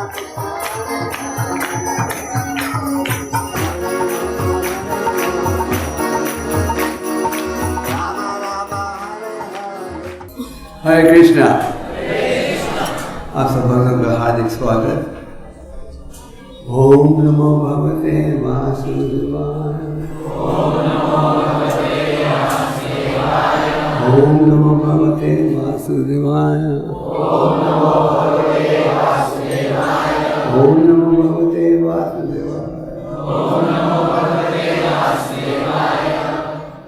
हरे कृष्णा। आप सब भक्तों का हार्दिक स्वागत। ओम नमो भगवते वासुदेवाय। ओम नमो भगवते वासुदेवाय। ओम नमो भगवते वासुदेवाय।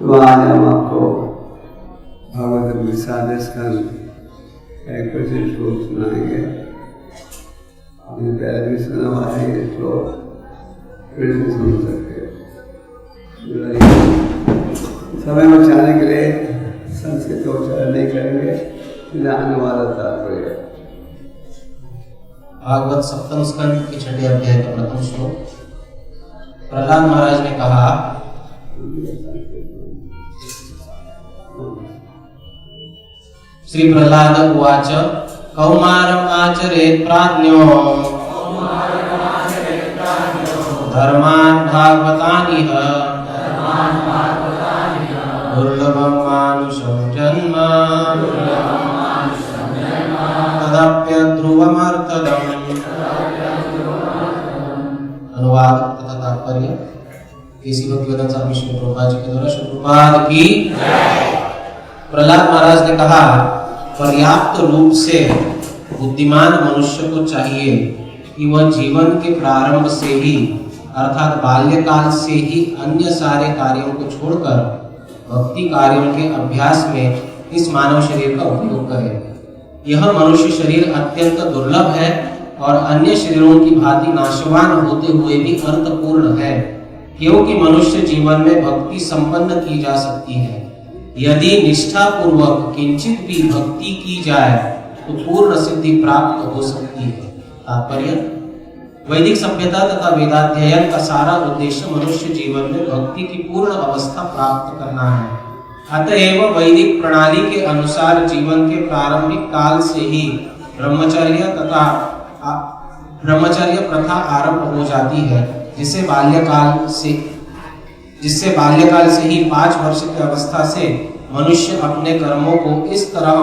तो आज हम आपको भगवत विषाद स्कंद एक प्रसिद्ध श्लोक सुनाएंगे। आपने पहले भी सुना हुआ है ये श्लोक, फिर से सुन सकते हैं। समय बचाने के लिए संस्कृत का उच्चारण नहीं करेंगे, अनुवाद तात्पर्य। भागवत सप्तम स्कंद के छठे अध्याय का प्रथम श्लोक। प्रहलाद महाराज ने कहा, श्री प्रहलाद उवाच कौमारम आचरेत् प्राज्ञो धर्मान् भागवतानिह दुर्लभं मानुषं जन्म तदप्यध्रुवमर्थदम्। अनुवाद तथा तात्पर्य केसी भक्तिवेदांत स्वामी श्री प्रभुपाद जी के द्वारा। श्री प्रभुपाद की प्रहलाद महाराज ने कहा, पर्याप्त रूप से बुद्धिमान मनुष्य को चाहिए कि वह जीवन के प्रारंभ से ही अर्थात बाल्यकाल से ही अन्य सारे कार्यों को छोड़कर भक्ति कार्यों के अभ्यास में इस मानव शरीर का उपयोग करे। यह मनुष्य शरीर अत्यंत दुर्लभ है और अन्य शरीरों की भांति नाशवान होते हुए भी अर्थपूर्ण है, क्योंकि मनुष्य जीवन में भक्ति संपन्न की जा सकती है। यदि निष्ठा पूर्वक किंचित भी भक्ति की जाए तो पूर्ण सिद्धि प्राप्त हो सकती है। तात्पर्य, वैदिक सभ्यता तथा वेदाध्ययन का सारा उद्देश्य मनुष्य जीवन में भक्ति की पूर्ण अवस्था प्राप्त करना है। अतएव वैदिक प्रणाली के अनुसार जीवन के प्रारंभिक काल से ही ब्रह्मचर्य प्रथा आरंभ हो जाती है, जिससे बाल्यकाल से ही 5 वर्ष की अवस्था से मनुष्य अपने कर्मों को इस तरह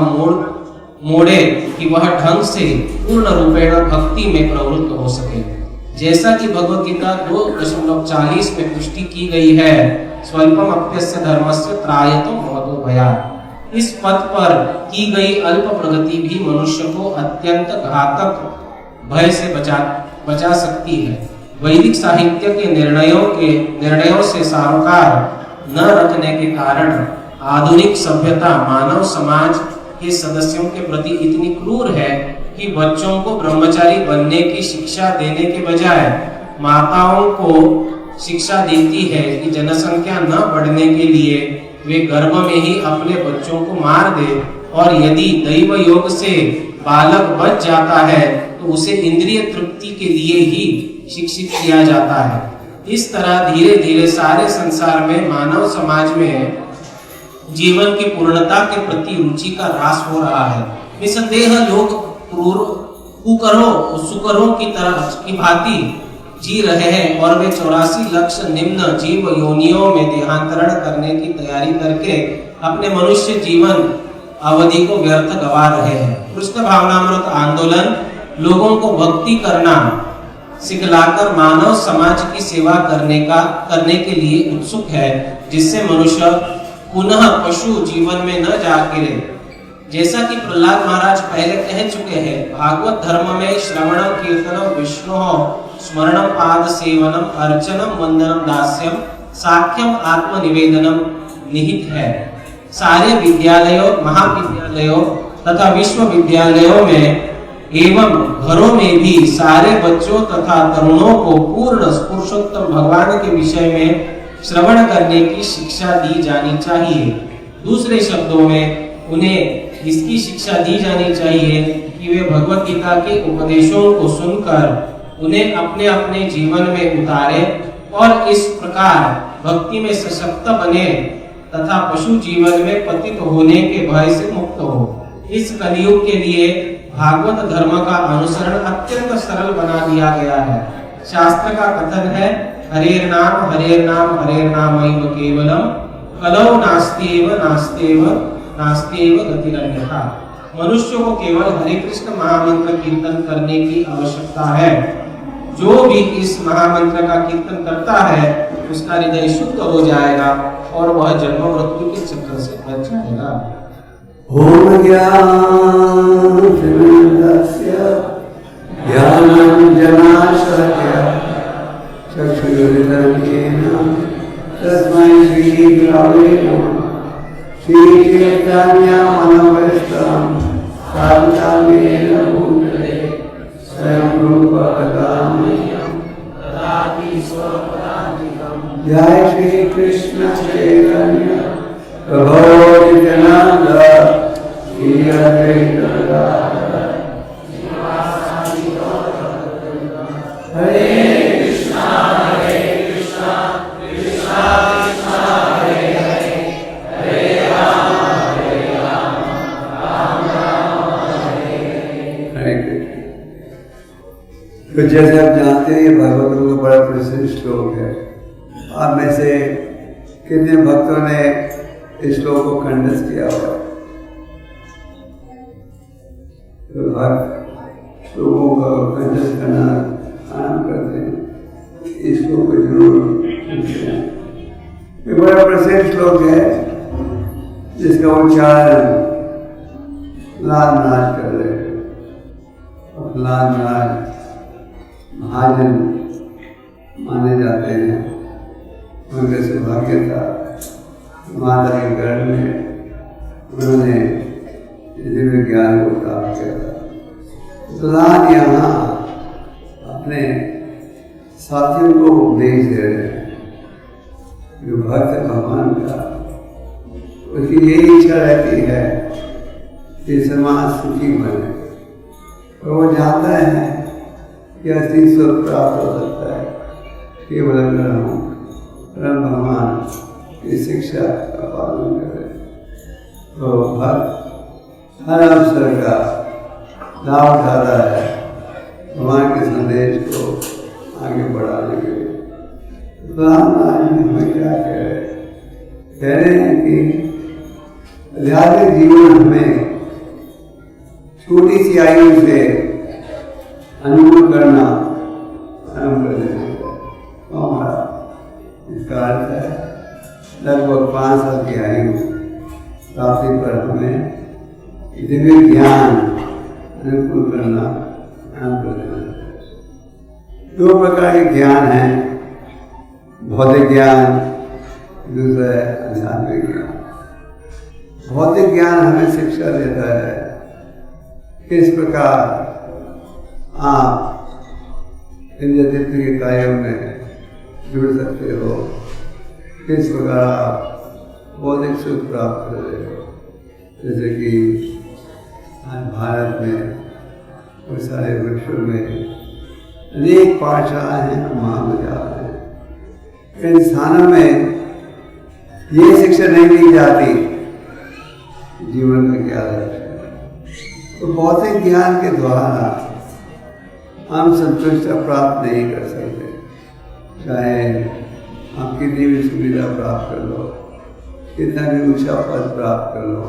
मोड़े कि वह ढंग से पूर्ण रूपेण भक्ति में प्रवृत्त हो सके। जैसा कि भगवद गीता 2.40 में पुष्टि की गई है, स्वल्पम अप्यस्य धर्मस्य त्रायतो महतो भयात्। इस पथ पर की गई अल्प प्रगति भी मनुष्य को अत्यंत घातक भय से बचा सकती है। वैदिक साहित्य के निर्णयों से सारोकार न रखने के कारण आधुनिक सभ्यता मानव समाज के सदस्यों के प्रति इतनी क्रूर है कि बच्चों को ब्रह्मचारी बनने की शिक्षा देने के बजाय माताओं को शिक्षा देती है कि जनसंख्या न बढ़ने के लिए वे गर्भ में ही अपने बच्चों को मार दे, और यदि दैव योग से बालक बच जाता है तो उसे इंद्रिय तृप्ति के लिए ही शिक्षित किया जाता है। इस तरह धीरे धीरे सारे संसार में मानव समाज में जीवन की पूर्णता के प्रति रुचि का ह्रास हो रहा है। निसंदेह लोग सुकरों की तरह की भांति जी रहे हैं और वे 84 लाख निम्न जीव योनियों में देहांतरण करने की तैयारी करके अपने मनुष्य जीवन अवधि को व्यर्थ गवा रहे हैं। कृष्ण भावनामृत आंदोलन लोगों को भक्ति करना सिखलाकर मानव समाज की सेवा करने के लिए उत्सुक है, जिससे मनुष्य पुनः पशु जीवन में न जा गिरे। जैसा कि प्रहलाद महाराज पहले कह चुके हैं, भागवत धर्म में श्रवणम कीर्तनम विष्णु स्मरणम पाद सेवनम अर्चनम वंदनम दास्यम साख्यम आत्मनिवेदनम निहित है। सारे विद्यालयों, महाविद्यालयों तथा विश्वविद्यालयों में एवं घरों में भी सारे बच्चों तथा तरुणों को पूर्ण पुरुषोत्तम भगवान के विषय में श्रवण करने की शिक्षा दी जानी चाहिए। दूसरे शब्दों में उन्हें इसकी शिक्षा दी जानी चाहिए कि वे भगवत गीता के उपदेशों को सुनकर उन्हें अपने अपने जीवन में उतारें और इस प्रकार भक्ति में सशक्त बने तथा पशु जीवन में पतित होने के भय से मुक्त हो। इस कलयुग के लिए भागवत धर्म का अनुसरण अत्यंत सरल बना दिया गया है। शास्त्र का कथन है, हरेर नाम एव केवलम कलौ नास्त्येव गतिरन्यथा। मनुष्य को केवल हरे कृष्ण महामंत्र कीर्तन करने की आवश्यकता है। जो भी इस महामंत्र का कीर्तन करता है उसका हृदय शुद्ध हो जाएगा और वह जन्म मृत्यु के चक्र से बच जाएगा। ओम ज्ञानांजनाशलाकया चक्षुरुन्मीलितं तस्मै श्री गुरवे नमः। श्री चैतन्य मनोभीष्टं स्थापितं भूतले स्वयं रूप कदामह्यं ददाति स्वपदान्तिकं। जय श्री कृष्ण चैतन्य प्रभो नित्यानंद श्री अद्वैत गदाधर श्रीवासादि गौरभक्तवृंद। हरे कृष्णा कृष्णा कृष्णा हरे हरे, हरे राम राम राम हरे हरे। तो जैसे आप जानते हैं, भागवत का बड़ा प्रसिद्ध श्लोक है। आप में से कितने भक्तों ने इस श्लोक को कंठस्थ किया हुआ है? तो हर श्लोकों का कंठस्थ करना आरंभ करते हैं। इस श्लोक को जरूर सुनते हैं। ये बड़ा प्रसिद्ध श्लोक है जिसका उच्चारण लाल महाराज कर रहे हैं। लाल महाराज महाजन माने जाते हैं। उनके सौभाग्य था, माता के गर्भ में उन्होंने दिव्य ज्ञान को प्राप्त किया था। प्रहलाद यहाँ अपने साथियों को उपदेश दे रहे हैं। जो भक्त है भगवान का, उसकी यही इच्छा रहती है कि समाज सुखी बने, और वो जानता है कि असली सुख प्राप्त हो सकता है केवल अगर हम परम भगवान की शिक्षा का पालन करें। तो भक्त हर अवसर का लाभ उठाता है भगवान के संदेश को आगे बढ़ाने के लिए। तो हमें क्या कह रहे हैं कि आध्यात्मिक जीवन हमें छोटी सी आयु से अनुभव करना आरंभ कर देना है। इसका अर्थ है लगभग 5 साल की आयु प्राप्ति पर हमें दिव्य ज्ञान अनुकूल करना आरंभ कर देना है। 2 प्रकार के ज्ञान हैं, भौतिक ज्ञान, दूसरा है आध्यात्मिक ज्ञान। भौतिक ज्ञान हमें शिक्षा देता है किस प्रकार आप इंद्रियतृप्ति के कार्यों में जुड़ सकते हो, किस प्रकार आप बौद्धिक सुख प्राप्त कर रहे हो। जैसे कि आज भारत में बहुत सारे विश्व में अनेक पाठशालाएँ हैं, महाविद्यालय हैं। इन स्थानों में ये शिक्षा नहीं दी जाती जीवन का क्या लक्ष्य है। तो भौतिक ज्ञान के द्वारा हम संतुष्टता प्राप्त नहीं कर सकते। चाहे आप कितनी भी सुविधा प्राप्त कर लो, कितना भी ऊंचा पद प्राप्त कर लो,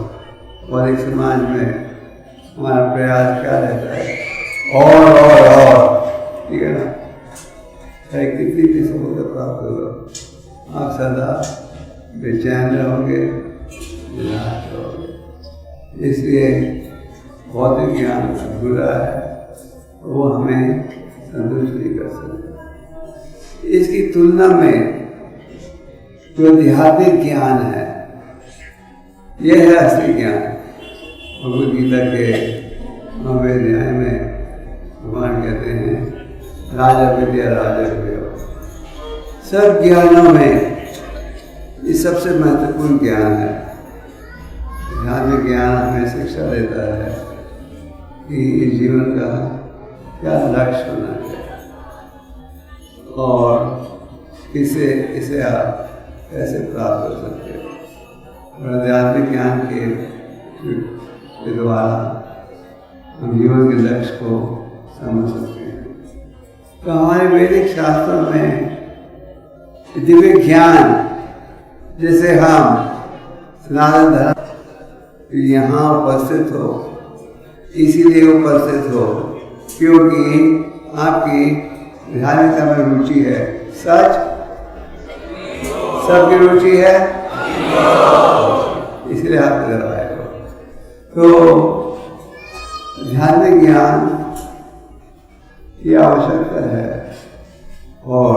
और एक समाज में हमारा प्रयास क्या रहता है, और ठीक है ना, चाहे कितनी भी सफलता प्राप्त कर लो, आप सदा बेचैन रहोगे, निराश रहोगे। इसलिए भौतिक ज्ञान बुरा है, वो हमें संतुष्ट नहीं कर सकते। इसकी तुलना में जो आध्यात्मिक ज्ञान है, यह है असली ज्ञान। भगवद गीता के 9वें अध्याय में भगवान कहते हैं, राजा विद्या राजा विद्या। सब ज्ञानों में ये सबसे महत्वपूर्ण ज्ञान है। आध्यात्मिक ज्ञान हमें शिक्षा देता है कि इस जीवन का क्या लक्ष्य होना चाहिए और इसे आप कैसे प्राप्त कर सकते हो। और आध्यात्मिक ज्ञान के के द्वारा हम जीवन के लक्ष्य को समझ सकते हैं। तो हमारे वैदिक शास्त्रों में दिव्य ज्ञान, जैसे हम सनातन धर्म यहाँ उपस्थित हो, इसीलिए उपस्थित हो क्योंकि आपकी धार्मिकता में रुचि है। सच सबकी रुचि है, इसलिए आप इधर आए हो। तो धार्मिक ज्ञान की आवश्यकता है और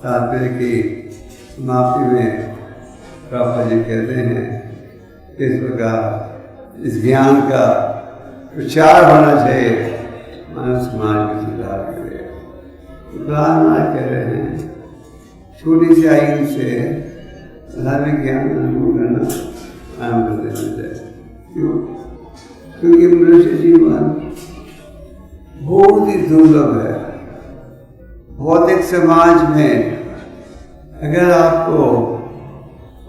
तात्पर्य की समाप्ति में प्रभुपाद जी कहते हैं इस प्रकार इस ज्ञान का प्रचार होना चाहिए मानव समाज के सुधार के लिए। प्रहलाद कह रहे हैं छोटी सी आयु से धार्मिक ज्ञान अनुभव करना आरम्भ कर देना चाहिए। क्यों? क्योंकि मनुष्य जीवन बहुत ही दुर्लभ है। भौतिक समाज में अगर आपको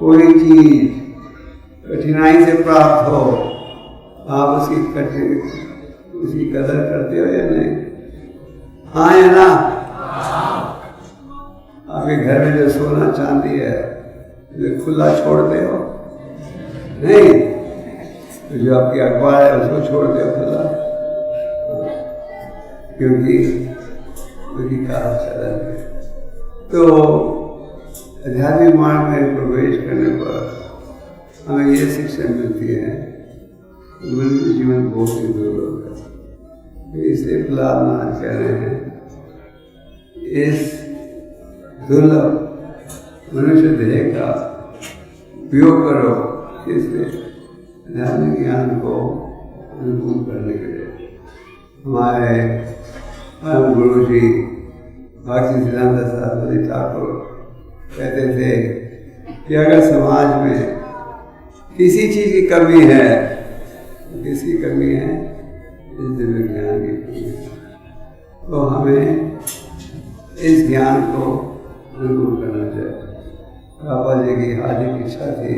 कोई चीज कठिनाई से प्राप्त हो, आप उसकी कदर करते हो या नहीं? हाँ या ना? आपके घर में जो सोना चांदी है जो खुला छोड़ते हो? नहीं। तो जो आपकी अखबार है उसको छोड़ते हो खुला? क्योंकि काल चलन है। तो आध्यात्मिक मार्ग में प्रवेश करने पर हमें ये शिक्षा मिलती है मनुष्य जीवन बहुत ही दुर्लभ है। इसलिए प्रहलाद कह रहे हैं इस दुर्लभ मनुष्य देह का उपयोग करो, इसलिए धार्मिक ज्ञान को अनुकूल करने के लिए। हमारे परम गुरु जी भक्ति सिद्धांत सरस्वती ठाकुर कहते थे कि अगर समाज में किसी चीज की कमी है, किसकी कमी है? इस दिव्य ज्ञान की कमी है। तो हमें इस ज्ञान को अनुकूल करना चाहिए। बाबा जी की हार्दिक इच्छा थी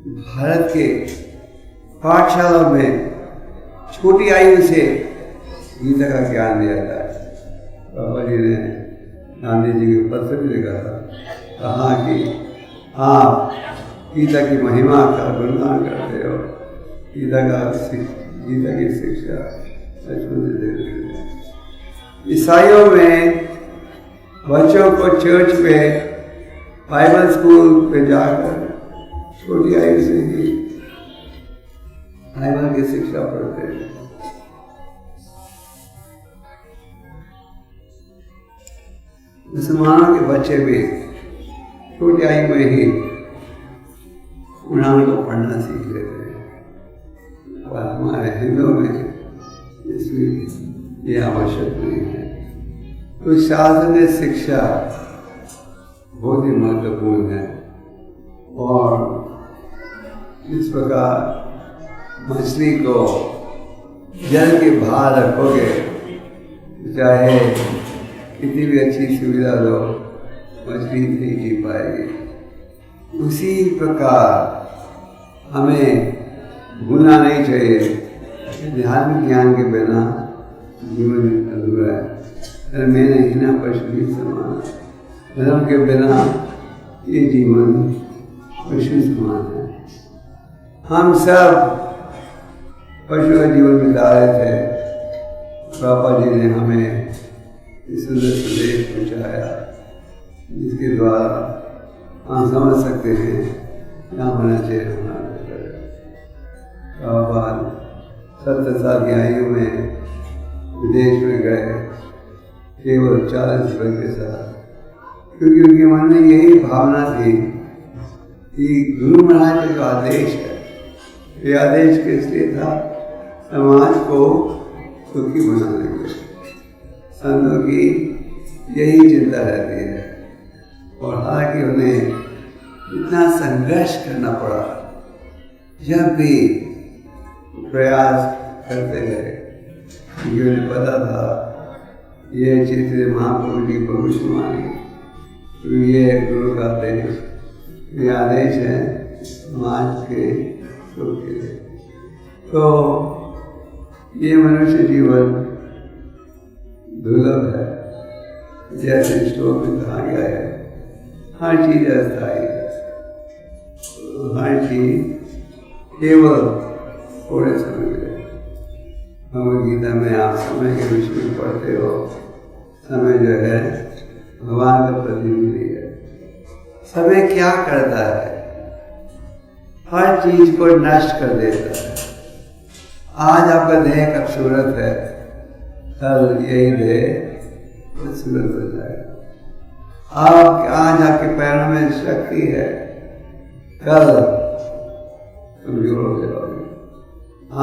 भारत के पाठशाला में छोटी आयु से गीता का ज्ञान दिया जाए। बाबा जी ने गांधी जी के पत्र भी लिखा था, कहा कि आप गीता की महिमा का गुणगान करते हो, गीता की शिक्षा बचपन से दे रहे हैं। ईसाइयों में बच्चों को चर्च पे बाइबल स्कूल पे जाकर छोटी आयु से ही बाइबल की शिक्षा पढ़ते हैं। मुसलमानों के बच्चे भी छोटी आयु में ही कुरान को पढ़ना सीख लेते हैं और हमारे हिंदुओं में इसमें ये आवश्यक नहीं है। तो शास्त्रीय शिक्षा बहुत ही महत्वपूर्ण है और इस प्रकार मछली को जल के बाहर रखोगे, चाहे कितनी भी अच्छी सुविधा दो, मछली नहीं जी पाएगी। उसी प्रकार हमें भूलना नहीं चाहिए धार्मिक ज्ञान के बिना जीवन अधूरा है। मैंने हिना पशु भी समान, धर्म के बिना ये जीवन पशु समान है। हम सब पशु का जीवन बिता रहे थे। बाबा जी ने हमें इस सुंदर संदेश पहुँचाया जिसके द्वारा हम समझ सकते हैं क्या होना चाहिए हमारा। बाबा 70 साल की आयु में विदेश में गए केवल 40 वर्ष के साथ, क्योंकि उनके मन में यही भावना थी कि गुरु महाराज का जो आदेश है, ये आदेश किस लिए था? समाज को सुखी बनाने के लिए। संतों की यही चिंता रहती है और हालांकि उन्हें इतना संघर्ष करना पड़ा, जब भी प्रयास करते रहे, क्योंकि उन्हें पता था ये चैतन्य महाप्रभु की भविष्यवाणी, तो ये गुरु का आदेश, ये आदेश है समाज के सुख के लिए। तो ये मनुष्य जीवन दुर्लभ है। जैसे श्लोक में कहा गया है, हर चीज अस्थायी है, हर चीज केवल थोड़े समय के लिए। भगवद गीता में आप समय के विषय में पढ़ते हो, समय जो है भगवान का प्रतिनिधि है। समय क्या करता है? हर चीज को नष्ट कर देता है। आज आपका देह खूबसूरत है, कल यही देह खूबसूरत हो जाएगा। आज आपके पैरों में शक्ति है, कल कमजोर हो जाओगे।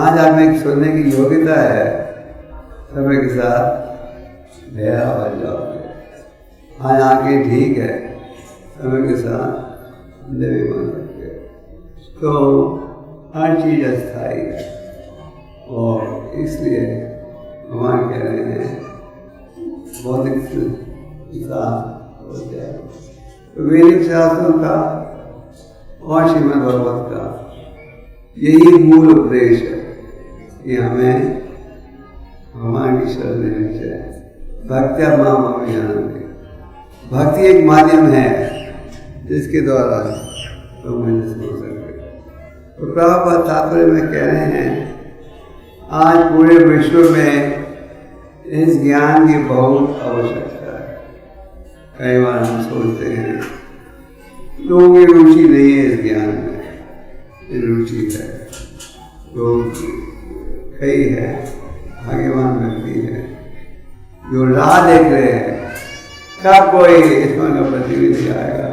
आज आप में सुनने की योग्यता है, समय के साथ बहरा बन जाओगे। आज आंखें ठीक है, समय के साथ अंधे भी बन सकते। तो हर चीज अस्थायी है और इसलिए भगवान कह रहे हैं भौतिक इंसान हो जाए। तो वैदिक शास्त्रों का और श्रीमद् भागवत का यही मूल उपदेश है कि हमें भगवान की शरण लेनी चाहिए। भक्त्या माम अभिजानन्ति। भक्ति एक माध्यम है जिसके द्वारा लोग मुझे समझ सकते। तो प्रभुपाद तात्पर्य में कह रहे हैं, आज पूरे विश्व में इस ज्ञान की बहुत आवश्यकता है। कई बार हम सोचते हैं लोगों की रुचि नहीं है इस ज्ञान में, रुचि है तो कई है, भाग्यवान व्यक्ति है जो राह देख रहे हैं कब कोई इसमें का प्रतिनिधि आएगा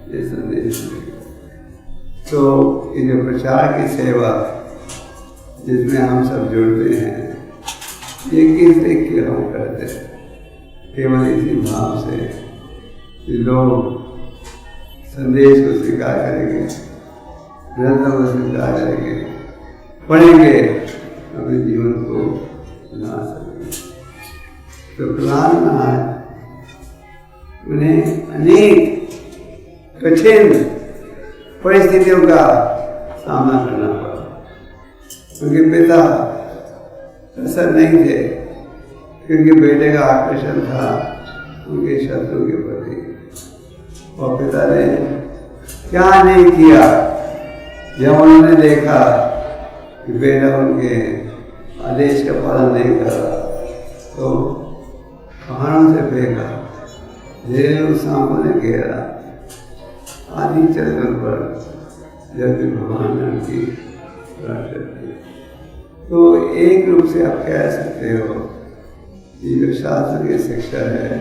ये संदेश देगा। तो ये जो प्रचार की सेवा जिसमें हम सब जुड़ते हैं, ये किस देख के हम करते हैं? केवल इसी भाव से कि लोग संदेश को स्वीकार करेंगे, ग्रंथों को स्वीकार करेंगे, पढ़ेंगे, अपने जीवन को बना सकेंगे। तो प्रधान महाराज उन्हें अनेक कठिन परिस्थितियों का सामना करना पड़ा। उनके पिता प्रसन्न नहीं थे क्योंकि बेटे का आकर्षण था उनके शत्रु के प्रति, और पिता ने क्या नहीं किया जब उन्होंने देखा कि बेटा उनके आदेश का पालन नहीं कर रहा, तो पहाड़ों से फेंका, जेल सांपों ने घेरा, आदि चरण पर जब भी भगवान ने उनकी रक्षा की। तो एक रूप से आप कह सकते हो कि जो शास्त्र की शिक्षा है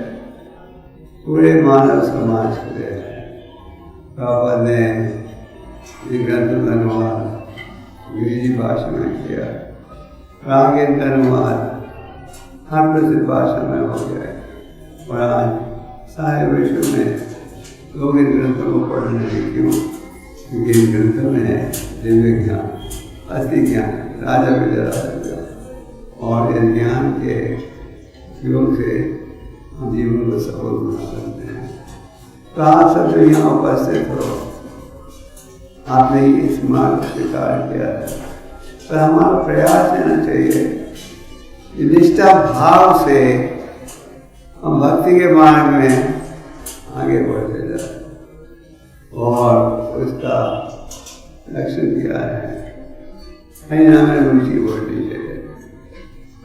पूरे मानव समाज के लिए है। बाबा ने ग्रंथ का अनुवाद अंग्रेजी भाषा में किया, रामायण का अनुवाद हर प्रसिद्ध भाषा में हो गया है, और आज सारे विश्व में लोग इन ग्रंथों को पढ़ने लगे। क्यों? क्योंकि इन ग्रंथों में है दिव्य ज्ञान, अति ज्ञान, राजा विजय राजा, और इस ज्ञान के योग से हम जीवन को सफल बना सकते हैं। तो आप सब जो यहाँ उपस्थित हो, आपने इस मार्ग को स्वीकार किया है, पर हमारा प्रयास रहना चाहिए कि निष्ठा भाव से हम भक्ति के मार्ग में आगे बढ़ते जाए। और उसका लक्षण क्या है? कहीं ना हमें रुचि बढ़नी चाहिए।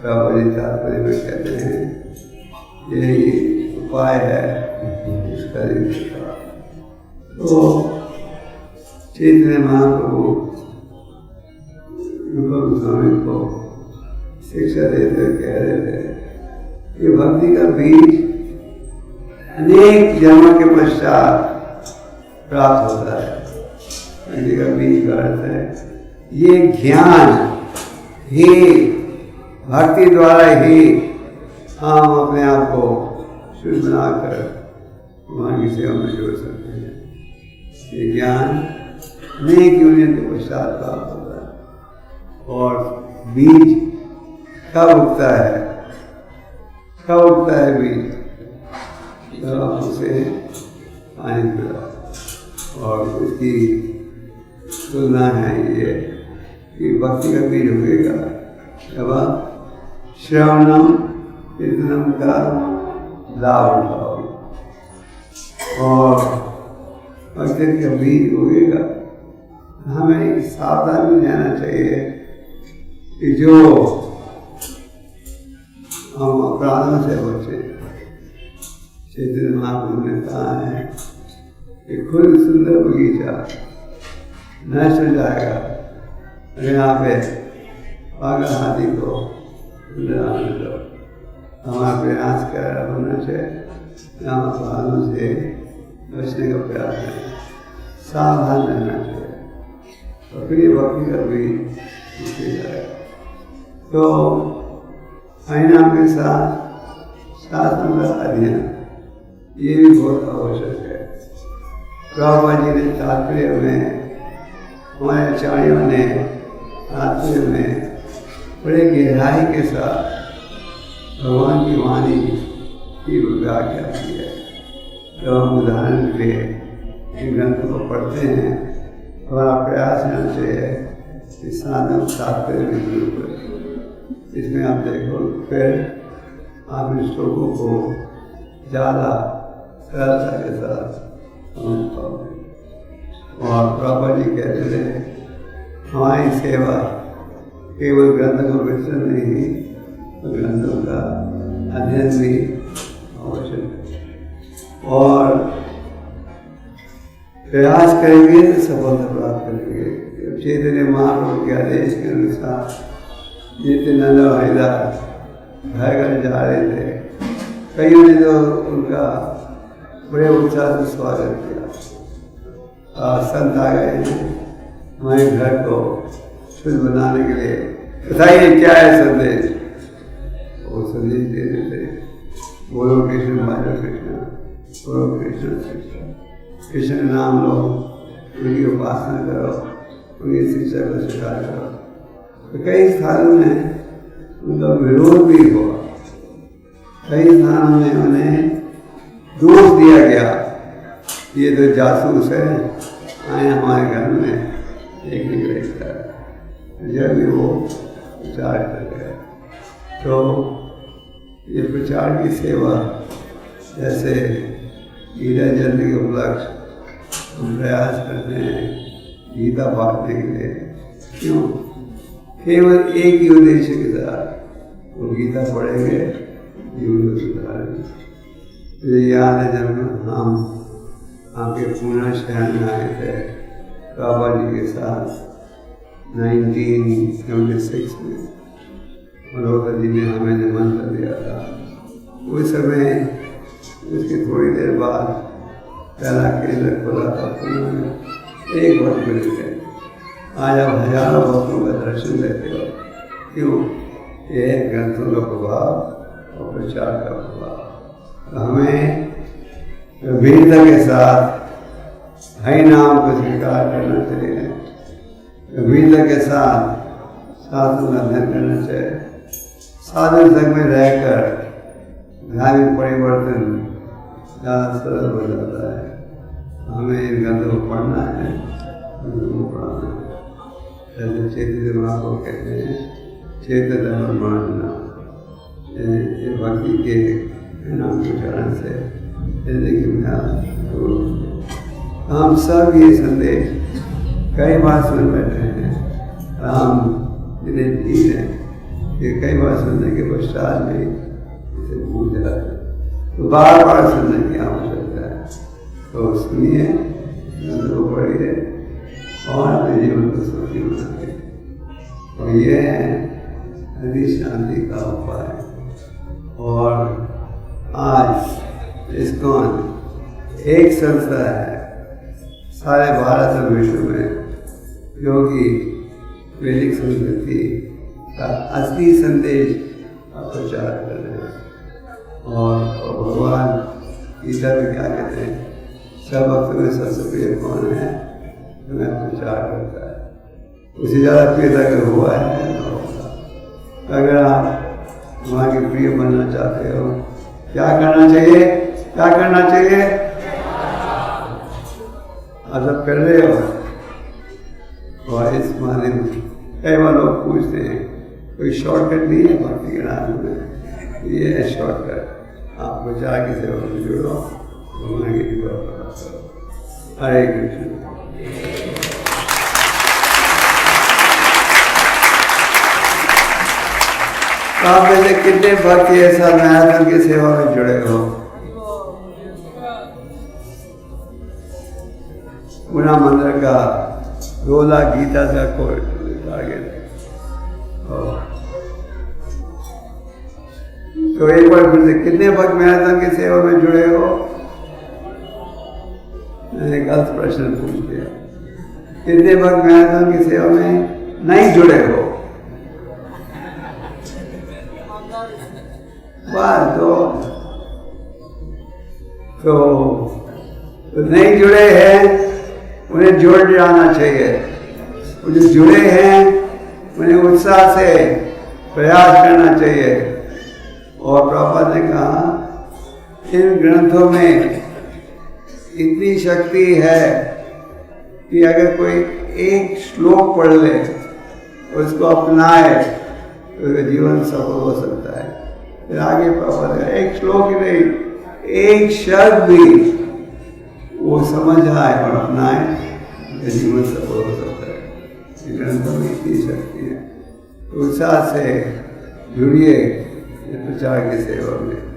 प्रभु तात्पर्य में कहते हैं यही उपाय है इसका। तो चैतन्य महाप्रभु रूप गोस्वामी को शिक्षा देते कह रहे थे कि भक्ति का बीज अनेक जन्मों के पश्चात प्राप्त होता है। भक्ति का बीज का अर्थ है ये ज्ञान ही, भक्ति द्वारा ही हम अपने आप को शुद्ध बनाकर भगवान की सेवा में जोड़ सकते हैं। ये ज्ञान अनेक यूनियन के पश्चात प्राप्त होता है। और बीज कब उगता है? कब उगता है बीज? जब आप उसे पानी पिलाओ। और उसकी तुलना है ये कि भक्ति का बीज उगेगा जब आप श्रवणम कीर्तनम का लाभ उठाओगे और भक्ति का बीज उगेगा। हमें सावधान रहना चाहिए कि जो हम अपराधों से बचे। चैतन्य महाप्रभु ने कहा है कि खुद सुंदर बगीचा नष्ट हो जाएगा अगर यहाँ पे पागल हाथी को आने दो। हमारा प्रयास कर होना चाहिए, हम अपराधों से बचने का प्रयास करें, सावधान रहना चाहिए और फिर ये भक्ति का भी जाएगा। तो हरिनाम के साथ शास्त्रों का अध्ययन ये भी बहुत आवश्यक है। प्रभुपाद जी ने तात्पर्य में, हमारे आचार्यों ने तात्पर्य में बड़े गहराई के साथ भगवान की वाणी की व्याख्या की है। जब हम उदाहरण के लिए इन ग्रंथों को पढ़ते हैं, हमारा प्रयास रहना चाहिए कि साधन तात्पर्य में जरूर पढ़ें। इसमें आप देखो फिर आप इन श्लोकों को ज़्यादा सरलता के साथ समझ पाओगे। और प्रभुपाद जी कहते थे हमारी सेवा केवल ग्रंथों का विस्तृत नहीं, तो ग्रंथों का अध्ययन भी आवश्यक है और प्रयास करेंगे तो सफलता प्राप्त करेंगे। चैतन्य महाप्रभु के आदेश के अनुसार नित्यानंद और हरिदास घर घर जा रहे थे, कईयों ने तो उनका बड़े उत्साह से स्वागत किया। संत आ गए हैं हमारे घर को शुद्ध बनाने के लिए, बताइए क्या है संदेश। वो संदेश दे देते, बोलो कृष्ण भजो कृष्ण, बोलो कृष्ण शिक्षा, कृष्ण नाम लो, उनकी उपासना करो, उनकी शिक्षा को स्वीकार करो। तो कई स्थानों में उनका विरोध भी हुआ, कई स्थानों में उन्हें दोष दिया गया, ये तो जासूस है, आए हमारे घर में एक निकलेगा। जब भी वो प्रचार कर गए तो ये प्रचार की सेवा जैसे गीता जलने के उपलक्ष्य हम प्रयास करते हैं गीता बांटने के लिए। क्यों? केवल एक ही उद्देश्य के साथ वो गीता पढ़ेंगे, जीवन को सुधारेंगे। मुझे याद है जब हम आपके पूना शहर में आए थे बाबा जी के साथ 1976 में, मनोहर जी ने हमें निमंत्रण दिया था। उस समय उसके थोड़ी देर बाद पहला केंद्र खुला था पूना में, एक भक्त मिल गए। आज आप हजारों भक्तों का दर्शन लेते हो। क्यों? ये है ग्रंथों का प्रभाव और प्रचार का प्रभाव। तो हमें गंभीरता के साथ हरि नाम को स्वीकार करना चाहिए, गंभीरता के साथ शास्त्रों का अध्ययन करना चाहिए। साधु संग में रहकर धार्मिक परिवर्तन ज़्यादा सरल हो जाता है। हमें इन ग्रंथों को पढ़ना है, उनको पढ़ाना है। जैसे चैतन्य महाप्रभु कहते हैं चैतन्य धर्म मानना, ये भक्ति के नाम के चरण से जिंदगी में हम सब ये संदेश कई बार सुन बैठे हैं। हम जिन्हें धीर हैं ये कई बार सुनने के पश्चात भी इसे भूल जाते हैं, तो बार बार सुनने की आवश्यकता है। तो सुनिए, ग्रंथों को पढ़िए और अपने जीवन को सुखी बनाइए। और ये है हरि शांति का उपाय। और आज इस्कॉन एक संस्था है सारे भारत और विश्व में जो कि वैदिक संस्कृति का असली संदेश का प्रचार कर रहे हैं। और भगवान गीता में क्या कहते हैं, सब भक्तों में सबसे प्रिय कौन है जो मैं प्रचार करता है। उससे ज़्यादा प्रियता अगर हुआ है तो होगा। अगर आप वहाँ के प्रिय बनना चाहते हो, क्या करना चाहिए? क्या करना चाहिए? आप सब कर रहे हो और इस माध्यम कई बार लोग पूछते हैं कोई शॉर्टकट नहीं है भक्ति के नाम में? ये है शॉर्टकट। आप बचा की सेवा में जुड़ो, भगवान की कृपा प्राप्त करो। हरे कृष्ण। आप में से कितने भक्ति ऐसा मैराथन की सेवा में जुड़े हो? गुना मंदिर का 2 लाख गीता का कोई टारगेट। तो एक बार फिर से कितने भक्त मैराथन की सेवा में जुड़े हो? मैंने गलत प्रश्न पूछ दिया। कितने भक्त मैराथन की सेवा में नहीं जुड़े हो? बात तो नहीं जुड़े हैं, उन्हें जोड़ जाना चाहिए। वो जो जुड़े हैं उन्हें उत्साह से प्रयास करना चाहिए। और प्रभुपाद ने कहा इन ग्रंथों में इतनी शक्ति है कि अगर कोई एक श्लोक पढ़ ले, उसको अपनाए तो उसका जीवन सफल हो सकता है। फिर आगे प्रभुपाद का एक श्लोक ही नहीं, एक शब्द भी वो समझ आए और अपनाए, उसका जीवन सफल हो सकता है। ग्रंथों में इतनी शक्ति है। उत्साह से जुड़िए प्रचार की सेवा में।